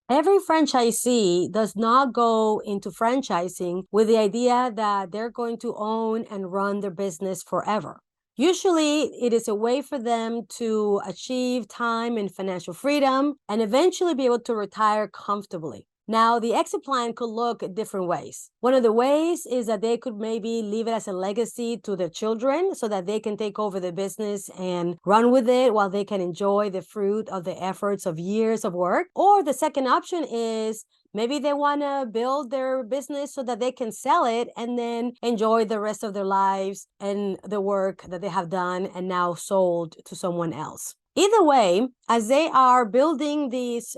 Every franchisee does not go into franchising with the idea that they're going to own and run their business forever. Usually, it is a way for them to achieve time and financial freedom and eventually be able to retire comfortably. Now, the exit plan could look different ways. One of the ways is that they could maybe leave it as a legacy to their children so that they can take over the business and run with it while they can enjoy the fruit of the efforts of years of work. Or the second option is maybe they want to build their business so that they can sell it and then enjoy the rest of their lives and the work that they have done and now sold to someone else. Either way, as they are building this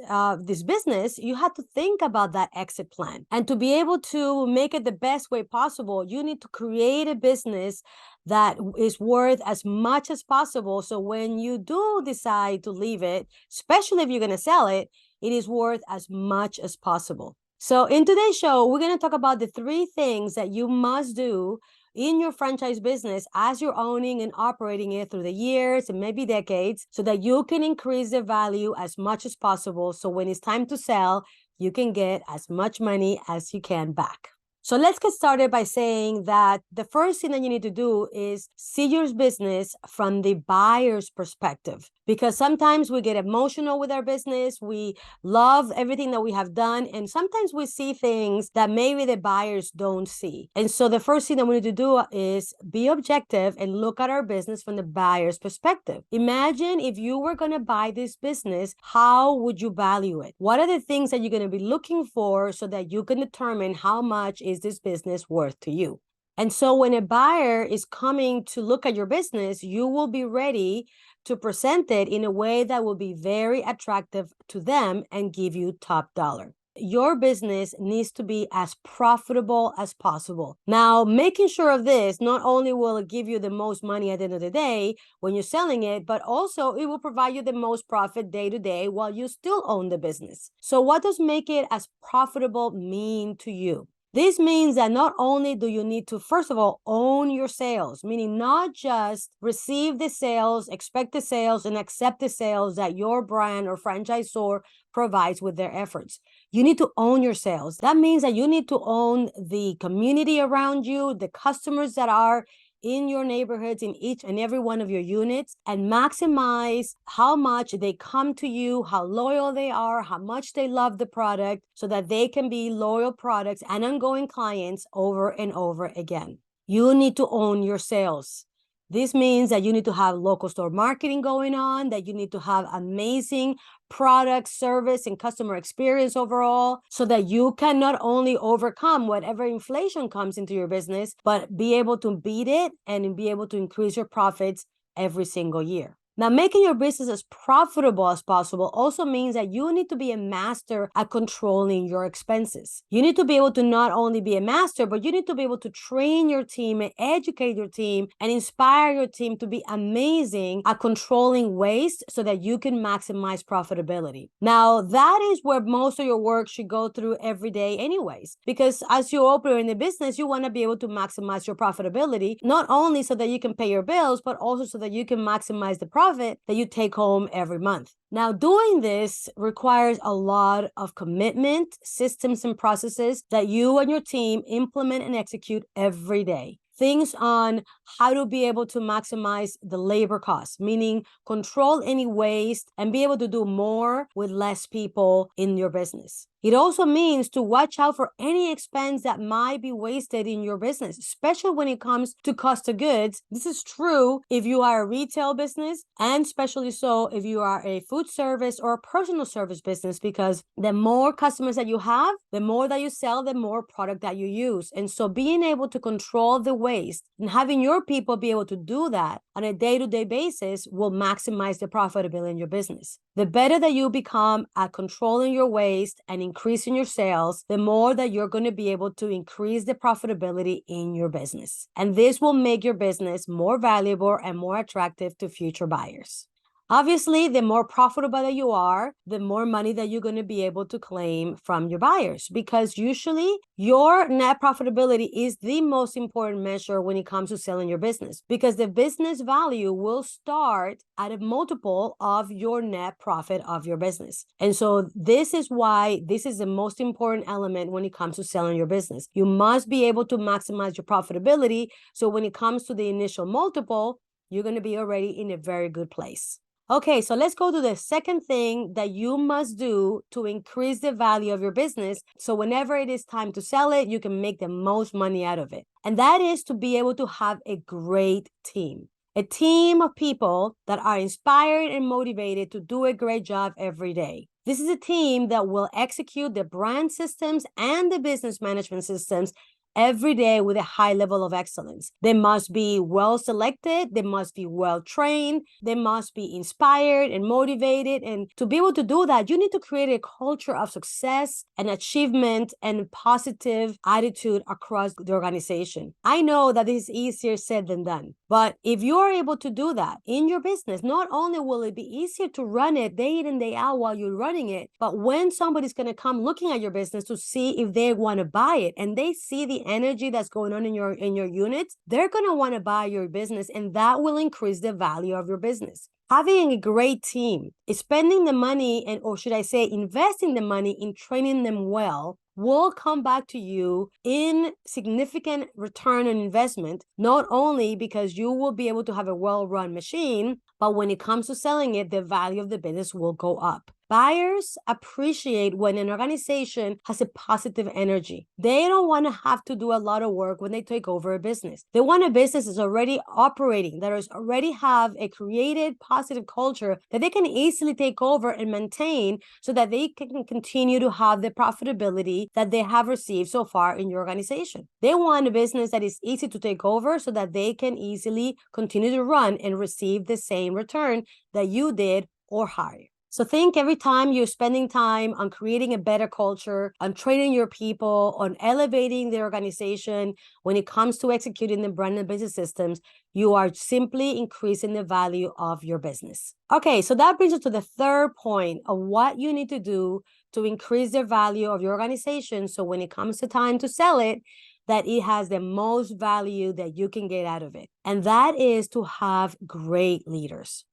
business, you have to think about that exit plan. And to be able to make it the best way possible, you need to create a business that is worth as much as possible. So when you do decide to leave it, especially if you're going to sell it, it is worth as much as possible. So in today's show, we're going to talk about the 3 things that you must do in your franchise business as you're owning and operating it through the years and maybe decades so that you can increase the value as much as possible. So when it's time to sell, you can get as much money as you can back. So let's get started by saying that the first thing that you need to do is see your business from the buyer's perspective, because sometimes we get emotional with our business. We love everything that we have done, and sometimes we see things that maybe the buyers don't see. And so the first thing that we need to do is be objective and look at our business from the buyer's perspective. Imagine if you were going to buy this business, how would you value it? What are the things that you're going to be looking for so that you can determine how much is this business worth to you? And so when a buyer is coming to look at your business, you will be ready to present it in a way that will be very attractive to them and give you top dollar. Your business needs to be as profitable as possible. Now, making sure of this, not only will it give you the most money at the end of the day when you're selling it, but also it will provide you the most profit day to day while you still own the business. So what does make it as profitable mean to you? This means that not only do you need to, first of all, own your sales, meaning not just receive the sales, expect the sales, and accept the sales that your brand or franchisor provides with their efforts. You need to own your sales. That means that you need to own the community around you, the customers that are in your neighborhoods, in each and every one of your units, and maximize how much they come to you, how loyal they are, how much they love the product, so that they can be loyal products and ongoing clients over and over again. You need to own your sales. This means that you need to have local store marketing going on, that you need to have amazing product, service, and customer experience overall, so that you can not only overcome whatever inflation comes into your business, but be able to beat it and be able to increase your profits every single year. Now, making your business as profitable as possible also means that you need to be a master at controlling your expenses. You need to be able to not only be a master, but you need to be able to train your team and educate your team and inspire your team to be amazing at controlling waste so that you can maximize profitability. Now, that is where most of your work should go through every day anyways, because as you operate in the business, you want to be able to maximize your profitability, not only so that you can pay your bills, but also so that you can maximize the profit that you take home every month. Now, doing this requires a lot of commitment, systems, and processes that you and your team implement and execute every day. Things on how to be able to maximize the labor costs, meaning control any waste and be able to do more with less people in your business. It also means to watch out for any expense that might be wasted in your business, especially when it comes to cost of goods. This is true if you are a retail business, and especially so if you are a food service or a personal service business, because the more customers that you have, the more that you sell, the more product that you use. And so being able to control the waste and having your people be able to do that on a day-to-day basis will maximize the profitability in your business. The better that you become at controlling your waste and increasing your sales, the more that you're going to be able to increase the profitability in your business. And this will make your business more valuable and more attractive to future buyers. Obviously, the more profitable that you are, the more money that you're going to be able to claim from your buyers, because usually your net profitability is the most important measure when it comes to selling your business, because the business value will start at a multiple of your net profit of your business. And so this is why this is the most important element when it comes to selling your business. You must be able to maximize your profitability. So when it comes to the initial multiple, you're going to be already in a very good place. Okay, so let's go to the second thing that you must do to increase the value of your business. So whenever it is time to sell it, you can make the most money out of it. And that is to be able to have a great team. A team of people that are inspired and motivated to do a great job every day. This is a team that will execute the brand systems and the business management systems every day with a high level of excellence. They must be well selected, they must be well trained, they must be inspired and motivated. And to be able to do that, you need to create a culture of success and achievement and positive attitude across the organization. I know that this is easier said than done, but if you are able to do that in your business, not only will it be easier to run it day in and day out while you're running it, but when somebody's going to come looking at your business to see if they want to buy it and they see the energy that's going on in your units, they're going to want to buy your business, and that will increase the value of your business. Having a great team is spending the money, and or should I say investing the money in training them well, will come back to you in significant return on investment, not only because you will be able to have a well-run machine, but when it comes to selling it, the value of the business will go up. Buyers appreciate when an organization has a positive energy. They don't want to have to do a lot of work when they take over a business. They want a business that's already operating, that is already have a created positive culture that they can easily take over and maintain so that they can continue to have the profitability that they have received so far in your organization. They want a business that is easy to take over so that they can easily continue to run and receive the same return that you did or higher. So think every time you're spending time on creating a better culture, on training your people, on elevating the organization, when it comes to executing the brand and business systems, you are simply increasing the value of your business. Okay, so that brings us to the third point of what you need to do to increase the value of your organization. So when it comes to time to sell it, that it has the most value that you can get out of it. And that is to have great leaders.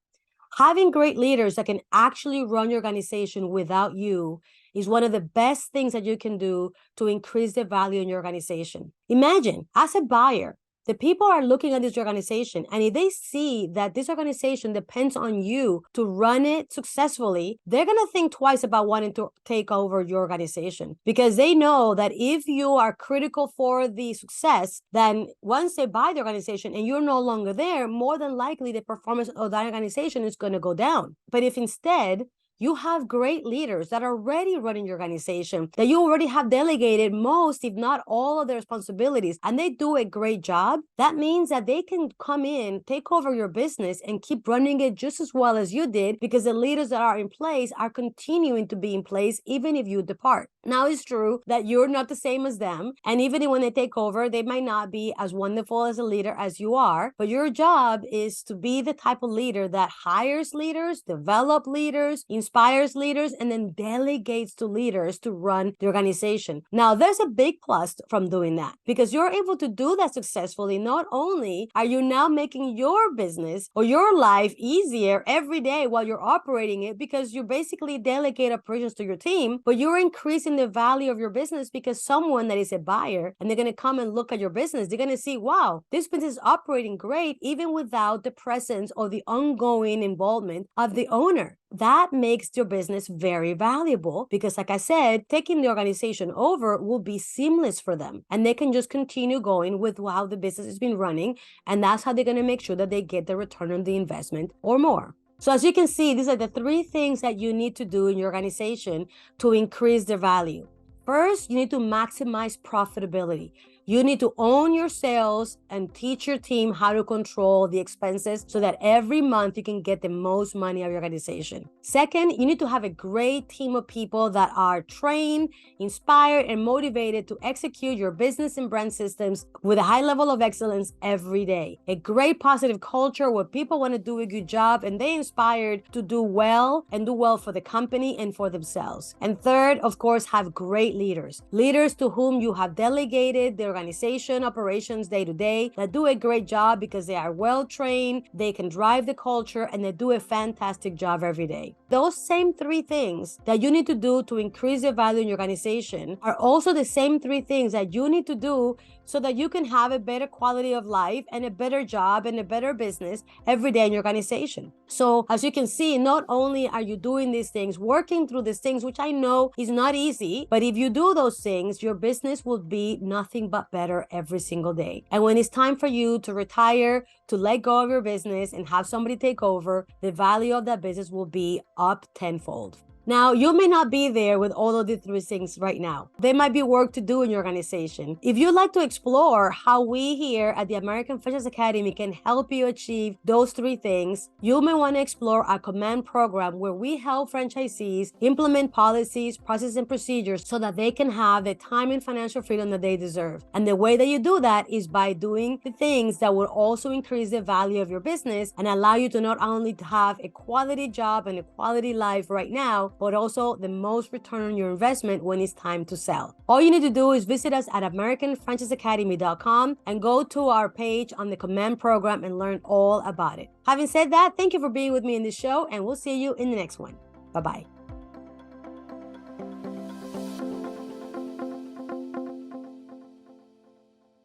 Having great leaders that can actually run your organization without you is one of the best things that you can do to increase the value in your organization. Imagine, as a buyer, the people are looking at this organization, and if they see that this organization depends on you to run it successfully, they're going to think twice about wanting to take over your organization, because they know that if you are critical for the success, then once they buy the organization and you're no longer there, more than likely the performance of that organization is going to go down. But if instead you have great leaders that are already running your organization, that you already have delegated most, if not all, of their responsibilities, and they do a great job, that means that they can come in, take over your business, and keep running it just as well as you did, because the leaders that are in place are continuing to be in place even if you depart. Now, it's true that you're not the same as them, and even when they take over, they might not be as wonderful as a leader as you are, but your job is to be the type of leader that hires leaders, develop leaders, inspires leaders, and then delegates to leaders to run the organization. Now, there's a big plus from doing that, because you're able to do that successfully. Not only are you now making your business or your life easier every day while you're operating it, because you basically delegate operations to your team, but you're increasing the value of your business, because someone that is a buyer and they're going to come and look at your business, they're going to see, wow, this business is operating great even without the presence or the ongoing involvement of the owner. That makes your business very valuable, because like I said, taking the organization over will be seamless for them, and they can just continue going with how the business has been running, and that's how they're going to make sure that they get the return on the investment or more. So as you can see, these are the three things that you need to do in your organization to increase their value. First, you need to maximize profitability. You need to own your sales and teach your team how to control the expenses so that every month you can get the most money out of your organization. Second, you need to have a great team of people that are trained, inspired, and motivated to execute your business and brand systems with a high level of excellence every day. A great positive culture where people want to do a good job and they're inspired to do well and do well for the company and for themselves. And third, of course, have great leaders. Leaders to whom you have delegated the organization operations day to day that do a great job because they are well trained, they can drive the culture, and they do a fantastic job every day. Those same three things that you need to do to increase the value in your organization are also the same three things that you need to do so that you can have a better quality of life and a better job and a better business every day in your organization. So as you can see, not only are you doing these things, working through these things, which I know is not easy, but if you do those things, your business will be nothing but better every single day. And when it's time for you to retire, to let go of your business and have somebody take over, the value of that business will be up tenfold. Now, you may not be there with all of the three things right now. There might be work to do in your organization. If you'd like to explore how we here at the American Franchise Academy can help you achieve those three things, you may want to explore our command program where we help franchisees implement policies, processes, and procedures so that they can have the time and financial freedom that they deserve. And the way that you do that is by doing the things that will also increase the value of your business and allow you to not only have a quality job and a quality life right now, but also the most return on your investment when it's time to sell. All you need to do is visit us at AmericanFranchiseAcademy.com and go to our page on the command program and learn all about it. Having said that, thank you for being with me in this show, and we'll see you in the next one. Bye-bye.